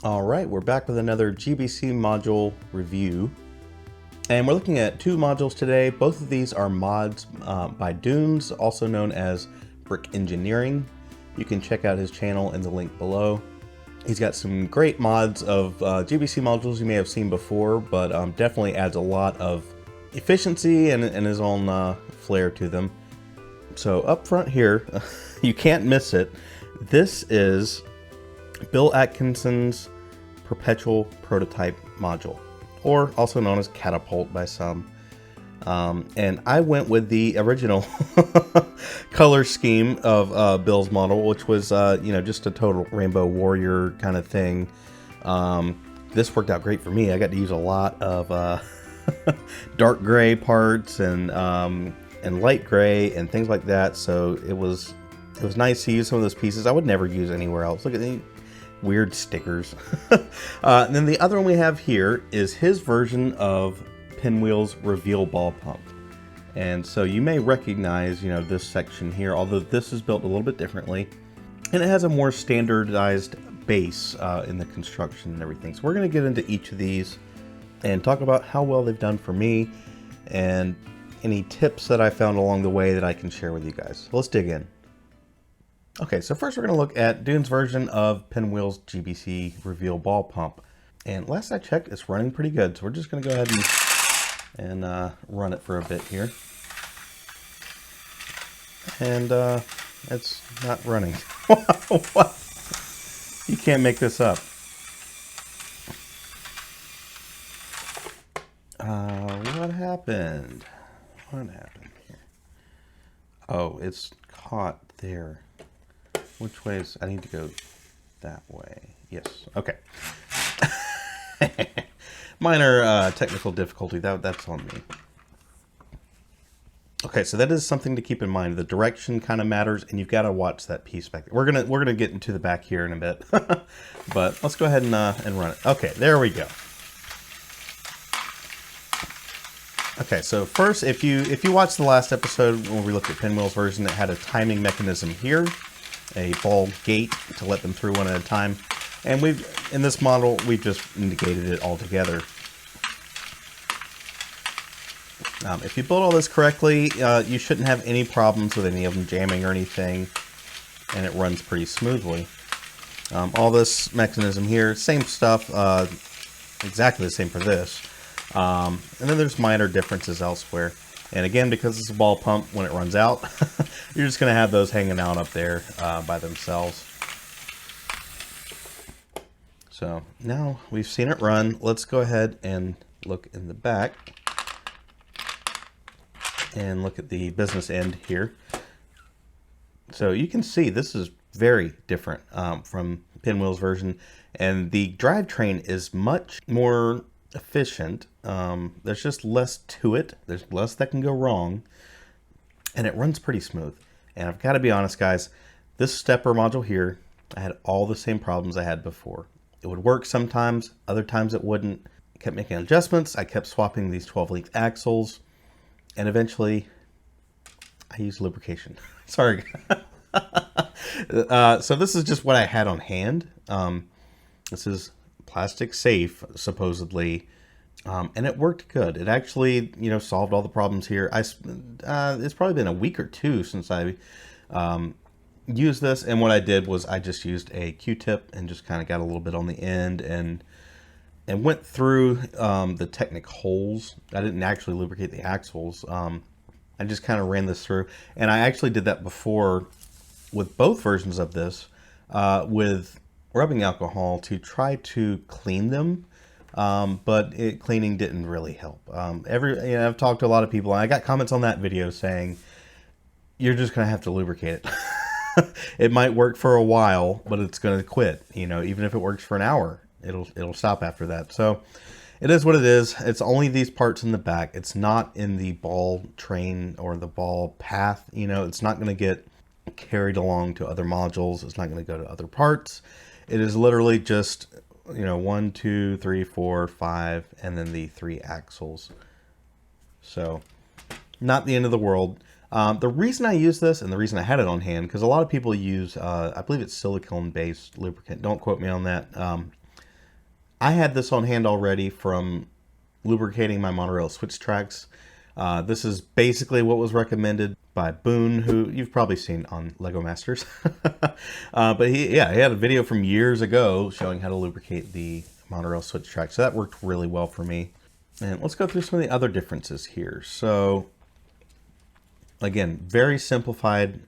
All right, we're back with another GBC module review. And we're looking at two modules today. Both of these are mods by Dunes, also known as Brick Engineering. You can check out his channel in the link below. He's got some great mods of GBC modules you may have seen before, but definitely adds a lot of efficiency and his own flair to them. So up front here, you can't miss it. This is Bill Atkinson's Perpetual Prototype module, or also known as Catapult by some. And I went with the original color scheme of Bill's model, which was, just a total rainbow warrior kind of thing. This worked out great for me. I got to use a lot of dark gray parts and light gray and things like that. So it was nice to use some of those pieces I would never use anywhere else. Look at the weird stickers. And then the other one we have here is his version of Pinwheel's reveal ball pump. And so you may recognize, this section here, although this is built a little bit differently. And it has a more standardized base in the construction and everything. So we're going to get into each of these and talk about how well they've done for me and any tips that I found along the way that I can share with you guys. So let's dig in. Okay, so first we're going to look at Dune's version of Pinwheel's GBC reveal ball pump. And last I checked, it's running pretty good. So we're just going to go ahead and run it for a bit here. And it's not running. What? You can't make this up. What happened? What happened here? Oh, it's caught there. Which way is... I need to go that way. Yes. Okay. Minor technical difficulty. That's on me. Okay, so that is something to keep in mind. The direction kind of matters, and you've got to watch that piece back there. We're gonna get into the back here in a bit, but let's go ahead and run it. Okay, there we go. Okay, so first, if you watched the last episode when we looked at Pinwheel's version, it had a timing mechanism here, a ball gate to let them through one at a time, and in this model we've just negated it altogether. If you build all this correctly, you shouldn't have any problems with any of them jamming or anything, and it runs pretty smoothly. All this mechanism here, same stuff, exactly the same for this. And then there's minor differences elsewhere. And again, because it's a ball pump, when it runs out, you're just going to have those hanging out up there by themselves. So now we've seen it run. Let's go ahead and look in the back and look at the business end here. So you can see this is very different from Pinwheel's version, and the drivetrain is much more efficient. There's just less to it. There's less that can go wrong, and it runs pretty smooth. And I've got to be honest, guys, this stepper module here, I had all the same problems I had before. It would work sometimes, other times it wouldn't. I kept making adjustments. I kept swapping these 12-length axles, and eventually I used lubrication. Sorry. So this is just what I had on hand. This is plastic safe, supposedly, and it worked good. It actually, solved all the problems here. It's probably been a week or two since I used this, and what I did was I just used a Q-tip and just kind of got a little bit on the end and went through the Technic holes. I didn't actually lubricate the axles. I just kind of ran this through, and I actually did that before with both versions of this with rubbing alcohol to try to clean them, but cleaning didn't really help. I've talked to a lot of people, and I got comments on that video saying you're just gonna have to lubricate it. It might work for a while, but it's gonna quit. Even if it works for an hour, it'll stop after that. So it is what it is. It's only these parts in the back. It's not in the ball train or the ball path. It's not gonna get carried along to other modules. It's not gonna go to other parts. It is literally just, 1, 2, 3, 4, 5, and then the 3 axles. So not the end of the world. The reason I use this, and the reason I had it on hand, because a lot of people use, I believe it's silicone-based lubricant. Don't quote me on that. I had this on hand already from lubricating my monorail switch tracks. This is basically what was recommended by Boone, who you've probably seen on Lego Masters. But he had a video from years ago showing how to lubricate the monorail switch track. So that worked really well for me. And let's go through some of the other differences here. So again, very simplified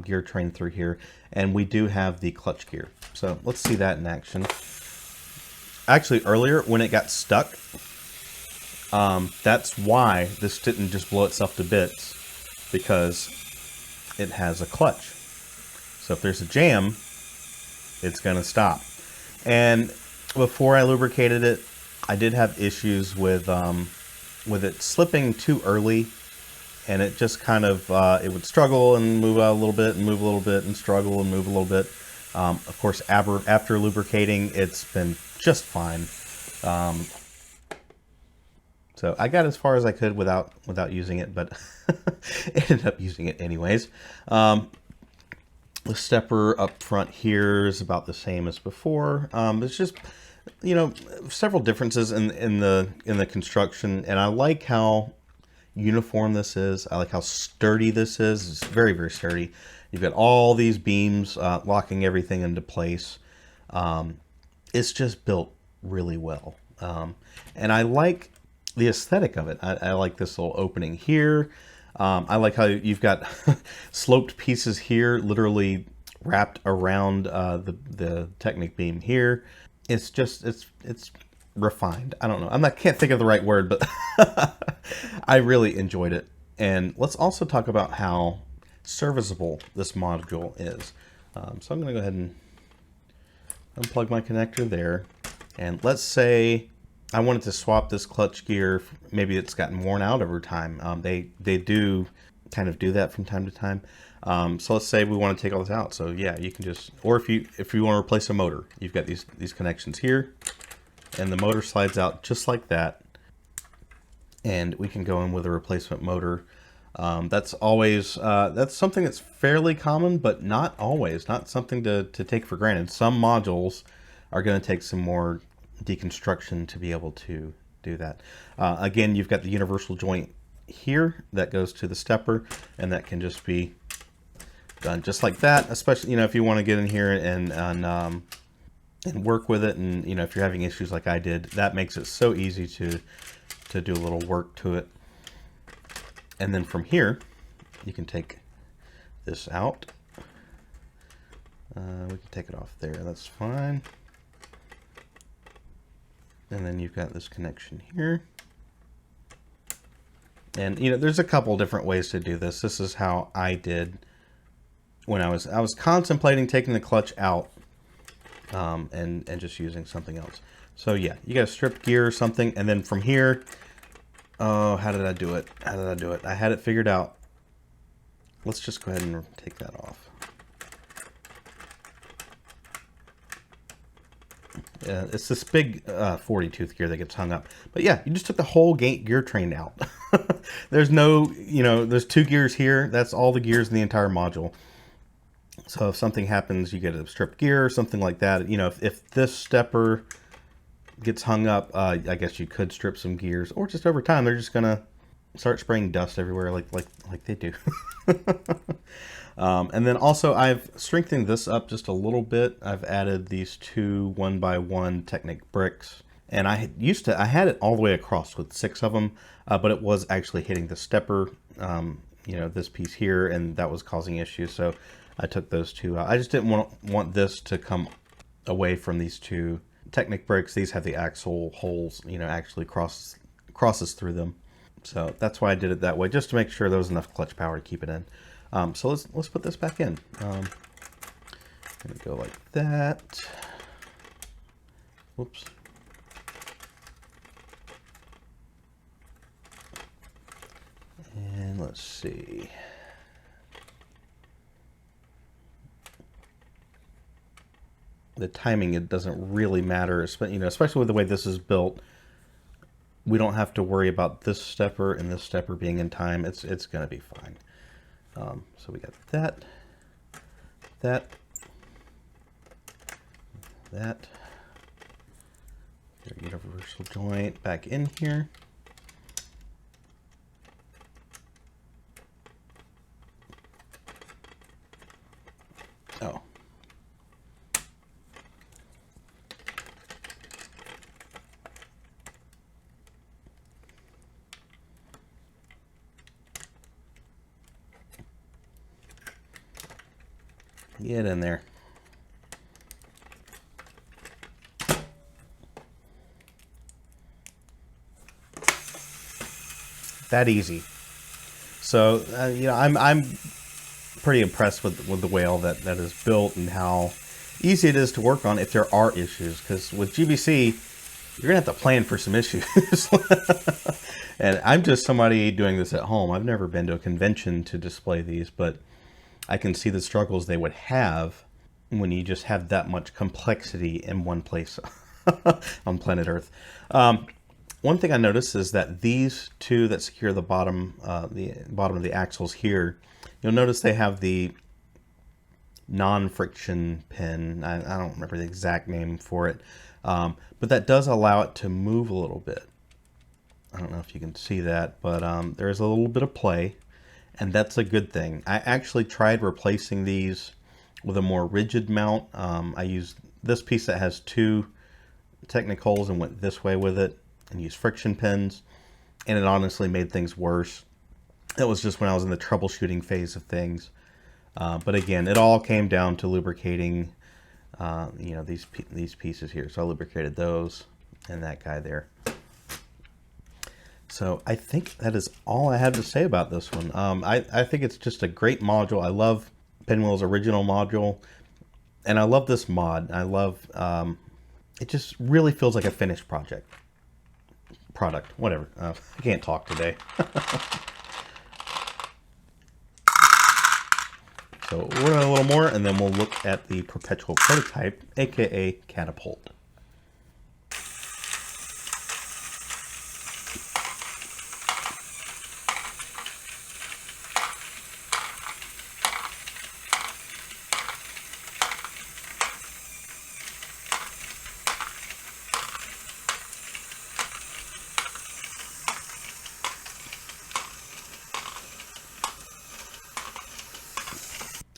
gear train through here. And we do have the clutch gear. So let's see that in action. Actually, earlier when it got stuck, that's why this didn't just blow itself to bits, because it has a clutch. So if there's a jam, it's going to stop. And before I lubricated it, I did have issues with it slipping too early, and it just kind of it would struggle and move out a little bit and move a little bit and struggle and move a little bit. Of course, after lubricating, it's been just fine. So I got as far as I could without using it, but ended up using it anyways. The stepper up front here is about the same as before. It's just, you know, several differences in the construction, and I like how uniform this is. I like how sturdy this is. It's very, very sturdy. You've got all these beams locking everything into place. It's just built really well, and I like the aesthetic of it. I like this little opening here. I like how you've got sloped pieces here, literally wrapped around the Technic beam here. It's just it's refined. I don't know. Can't think of the right word, but I really enjoyed it. And let's also talk about how serviceable this module is. So I'm going to go ahead and unplug my connector there. And let's say I wanted to swap this clutch gear. Maybe it's gotten worn out over time. They do kind of do that from time to time. So let's say we want to take all this out. So yeah, you can just, or if you want to replace a motor, you've got these connections here, and the motor slides out just like that. And we can go in with a replacement motor. That's always that's something that's fairly common, but not always. Not something to take for granted. Some modules are going to take some more deconstruction to be able to do that. Again, you've got the universal joint here that goes to the stepper, and that can just be done just like that. Especially, you know, if you want to get in here and work with it, and you know, if you're having issues like I did, that makes it so easy to do a little work to it. And then from here, you can take this out. We can take it off there. That's fine. And then you've got this connection here. And you know, there's a couple different ways to do this. This is how I did when I was contemplating taking the clutch out and just using something else. So yeah, you got to strip gear or something, and then from here, oh, how did I do it? How did I do it? I had it figured out. Let's just go ahead and take that off. It's this big 40 tooth gear that gets hung up. But yeah, you just took the whole gear train out. There's no, you know, there's two gears here. That's all the gears in the entire module. So if something happens, you get a stripped gear or something like that. You know, if this stepper gets hung up, I guess you could strip some gears, or just over time, they're just gonna start spraying dust everywhere like they do. And then also I've strengthened this up just a little bit. I've added these two 1x1 Technic bricks, and I had it all the way across with 6 of them, but it was actually hitting the stepper, you know, this piece here, and that was causing issues. So I took those two out. I just didn't want this to come away from these two Technic bricks. These have the axle holes, you know, actually crosses through them. So that's why I did it that way, just to make sure there was enough clutch power to keep it in. So let's put this back in. Gonna go like that. Whoops. And let's see. The timing, it doesn't really matter, you know, especially with the way this is built. We don't have to worry about this stepper and this stepper being in time. It's going to be fine. So we got that, universal joint back in here. Oh. Get in there. That easy. So you know, I'm pretty impressed with the whale that is built and how easy it is to work on if there are issues. Because with GBC, you're gonna have to plan for some issues. And I'm just somebody doing this at home. I've never been to a convention to display these, but I can see the struggles they would have when you just have that much complexity in one place on planet Earth. One thing I noticed is that these two that secure the bottom of the axles here, you'll notice they have the non-friction pin. I don't remember the exact name for it, but that does allow it to move a little bit. I don't know if you can see that, but there is a little bit of play, and that's a good thing. I actually tried replacing these with a more rigid mount. I used this piece that has two Technicols and went this way with it and used friction pins, and it honestly made things worse. It was just when I was in the troubleshooting phase of things. But again, it all came down to lubricating, you know, these pieces here. So I lubricated those and that guy there. So I think that is all I have to say about this one. I think it's just a great module. I love Pinwheel's original module, and I love this mod. I love, it just really feels like a finished product, whatever. I can't talk today. So we're going to a little more, and then we'll look at the Perpetual Prototype, aka Catapult.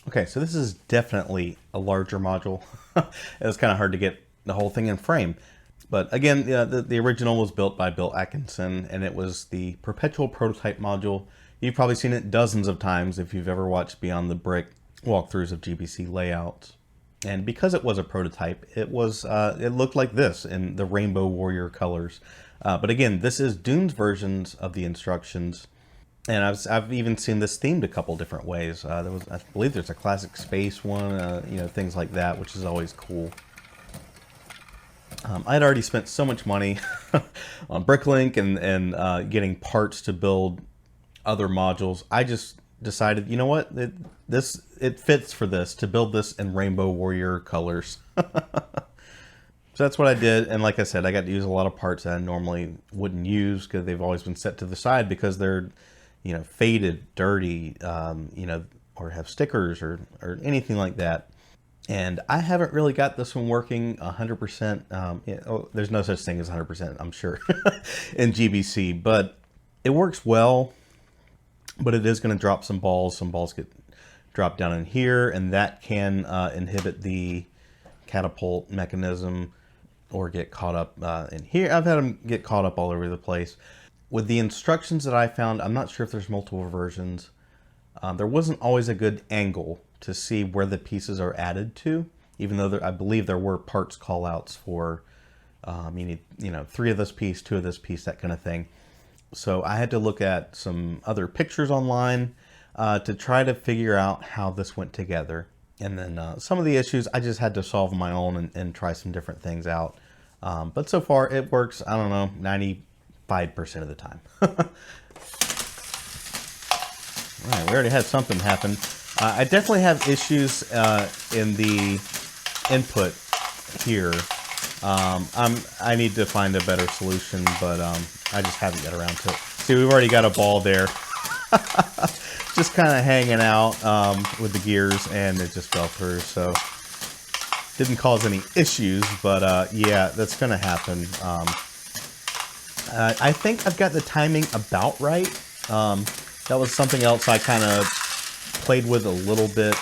Okay, so this is definitely a larger module. It was kind of hard to get the whole thing in frame. But again, the original was built by Tom Atkinson, and it was the Perpetual Prototype module. You've probably seen it dozens of times if you've ever watched Beyond the Brick walkthroughs of GBC layouts. And because it was a prototype, it looked like this in the Rainbow Warrior colors. But again, this is Dune's versions of the instructions. And I've even seen this themed a couple different ways. I believe there's a classic space one, you know, things like that, which is always cool. I'd already spent so much money on Bricklink and getting parts to build other modules. I just decided, you know what, it fits for this to build this in Rainbow Warrior colors. So that's what I did, and like I said, I got to use a lot of parts that I normally wouldn't use because they've always been set to the side because they're, you know, faded, dirty, you know, or have stickers or anything like that. And I haven't really got this one working 100%. There's no such thing as 100%, I'm sure, in GBC, but it works well. But it is going to drop some balls. Some balls get dropped down in here, and that can inhibit the catapult mechanism or get caught up in here. I've had them get caught up all over the place. With the instructions that I found, I'm not sure if there's multiple versions. There wasn't always a good angle to see where the pieces are added to, even though I believe there were parts callouts for you need, you know, 3 of this piece, 2 of this piece, that kind of thing. So I had to look at some other pictures online to try to figure out how this went together. And then some of the issues I just had to solve on my own and try some different things out. But so far it works, I don't know, 95% of the time. All right, we already had something happen. I definitely have issues in the input here. I need to find a better solution, but I just haven't got around to it. See, we've already got a ball there. Just kind of hanging out with the gears, and it just fell through. So didn't cause any issues, but yeah, that's gonna happen. I think I've got the timing about right. That was something else I kind of played with a little bit,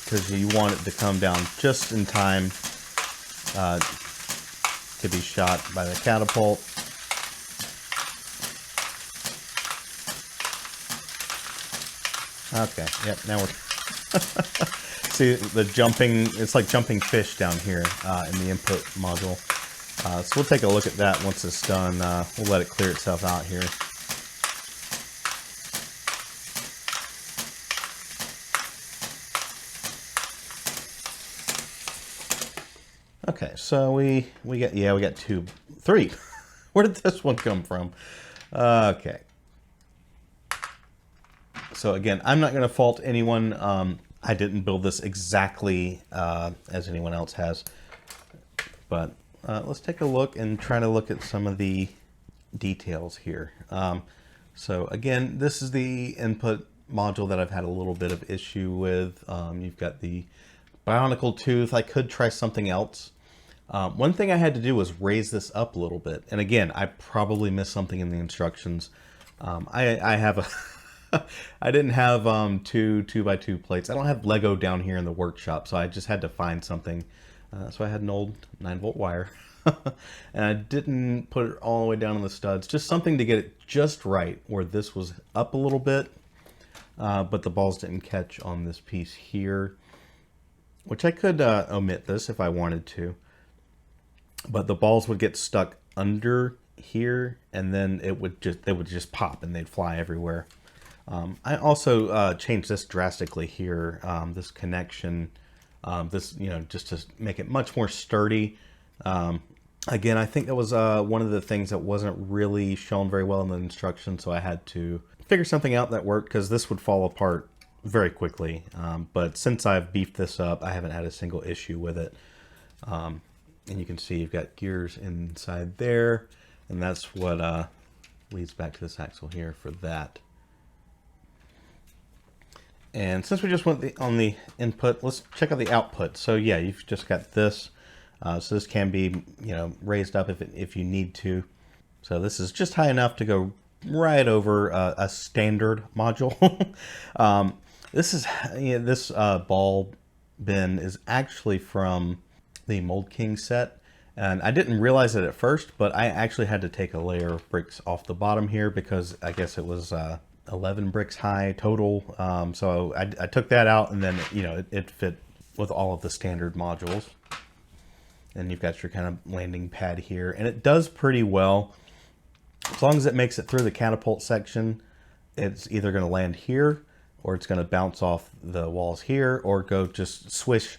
because you want it to come down just in time to be shot by the catapult. Okay, yep, now we're... See, the jumping, it's like jumping fish down here in the input module. So we'll take a look at that once it's done. We'll let it clear itself out here. Okay, so we got three. Where did this one come from? Okay. So again, I'm not going to fault anyone. I didn't build this exactly as anyone else has, but let's take a look and try to look at some of the details here. So again, this is the input module that I've had a little bit of issue with. You've got the bionicle tooth. I could try something else. One thing I had to do was raise this up a little bit. And again, I probably missed something in the instructions. I have a... I didn't have two 2x2 plates. I don't have Lego down here in the workshop, so I just had to find something. So I had an old 9-volt wire. And I didn't put it all the way down on the studs. Just something to get it just right, where this was up a little bit, but the balls didn't catch on this piece here. Which I could omit this if I wanted to. But the balls would get stuck under here, and then they would just pop and they'd fly everywhere. I also changed this drastically here, this connection, just to make it much more sturdy. Again, I think that was one of the things that wasn't really shown very well in the instructions, so I had to figure something out that worked, because this would fall apart very quickly. But since I've beefed this up, I haven't had a single issue with it. And you can see you've got gears inside there, and that's what leads back to this axle here for that. And since we just went on the input, let's check out the output. So yeah, you've just got this. So this can be, raised up if you need to. So this is just high enough to go right over a standard module. This ball bin is actually from the Mold King set. And I didn't realize it at first, but I actually had to take a layer of bricks off the bottom here because I guess it was 11 bricks high total. So I took that out, and then it fit with all of the standard modules. And you've got your kind of landing pad here, and it does pretty well. As long as it makes it through the catapult section, it's either going to land here, or it's going to bounce off the walls here, or go just swish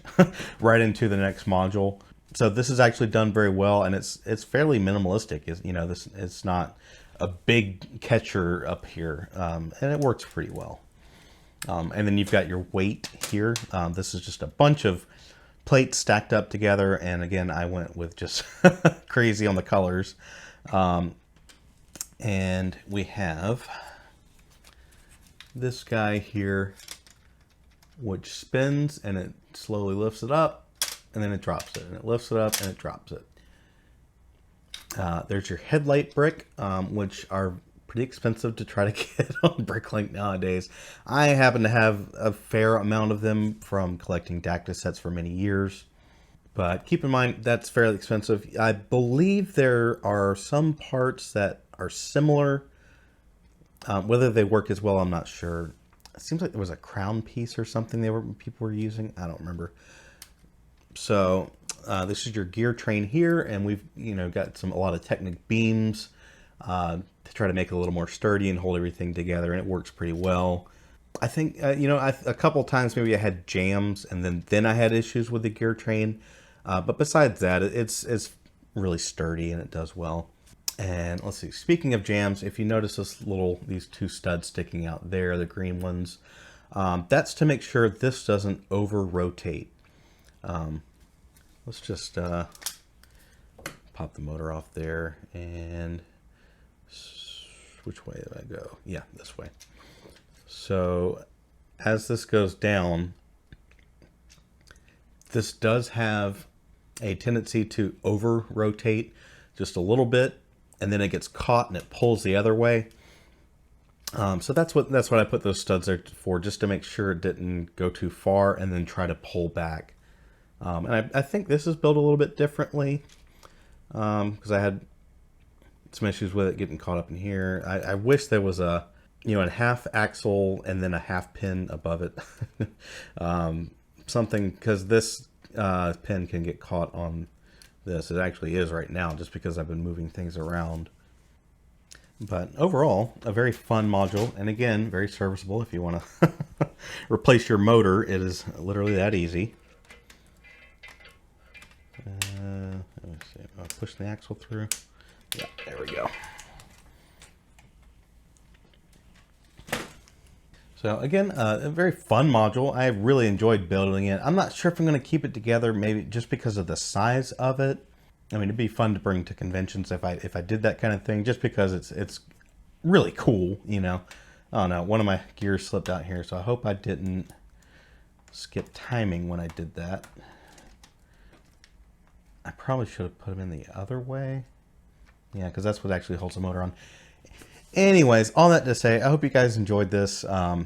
right into the next module. So this is actually done very well, and it's fairly minimalistic. It's not a big catcher up here, and it works pretty well. And then you've got your weight here. This is just a bunch of plates stacked up together, and again, I went with just crazy on the colors. And we have this guy here, which spins, and it slowly lifts it up, and then it drops it, and it lifts it up, and it drops it. There's your headlight brick, which are pretty expensive to try to get on Bricklink nowadays. I happen to have a fair amount of them from collecting Dacta sets for many years, but keep in mind that's fairly expensive. I believe there are some parts that are similar. Whether they work as well, I'm not sure. It seems like there was a crown piece or something people were using. I don't remember. So this is your gear train here, and we've got a lot of Technic beams to try to make it a little more sturdy and hold everything together, and it works pretty well. I think a couple times maybe I had jams, and then I had issues with the gear train, but besides that, it's really sturdy and it does well. And let's see, speaking of jams, if you notice these two studs sticking out there, the green ones, that's to make sure this doesn't over rotate. Let's just pop the motor off there, and which way did I go? Yeah, this way. So as this goes down, This does have a tendency to over rotate just a little bit, and then it gets caught and it pulls the other way. So that's what I put those studs there for, just to make sure it didn't go too far and then try to pull back. And I think this is built a little bit differently, because I had some issues with it getting caught up in here. I wish there was a half axle and then a half pin above it. Something, because this pin can get caught on this. It actually is right now, just because I've been moving things around. But overall, a very fun module, and again, very serviceable if you want to replace your motor. It is literally that easy. Let me see. I'll push the axle through. Yeah, there we go. So again, a very fun module. I really enjoyed building it. I'm not sure if I'm going to keep it together, maybe just because of the size of it. I mean, it'd be fun to bring to conventions if I did that kind of thing, just because it's really cool, you know. Oh no, one of my gears slipped out here, so I hope I didn't skip timing when I did that. I probably should have put them in the other way. Yeah, because that's what actually holds the motor on. Anyways, all that to say, I hope you guys enjoyed this. I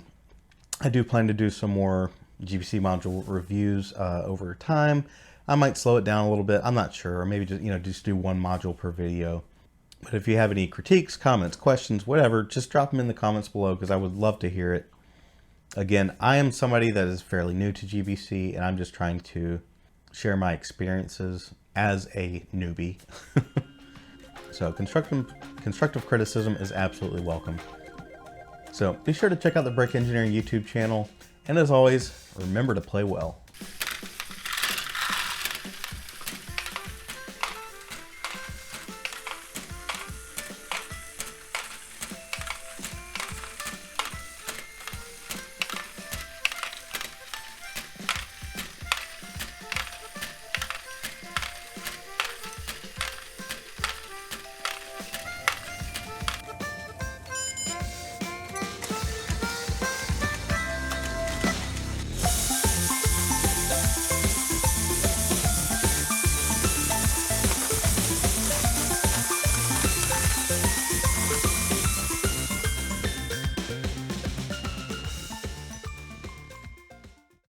do plan to do some more GBC module reviews over time. I might slow it down a little bit. I'm not sure, or maybe just do one module per video. But if you have any critiques, comments, questions, whatever, just drop them in the comments below, because I would love to hear it. Again, I am somebody that is fairly new to GBC, and I'm just trying to share my experiences as a newbie. So constructive criticism is absolutely welcome. So be sure to check out the Brick Engineering YouTube channel. And as always, remember to play well.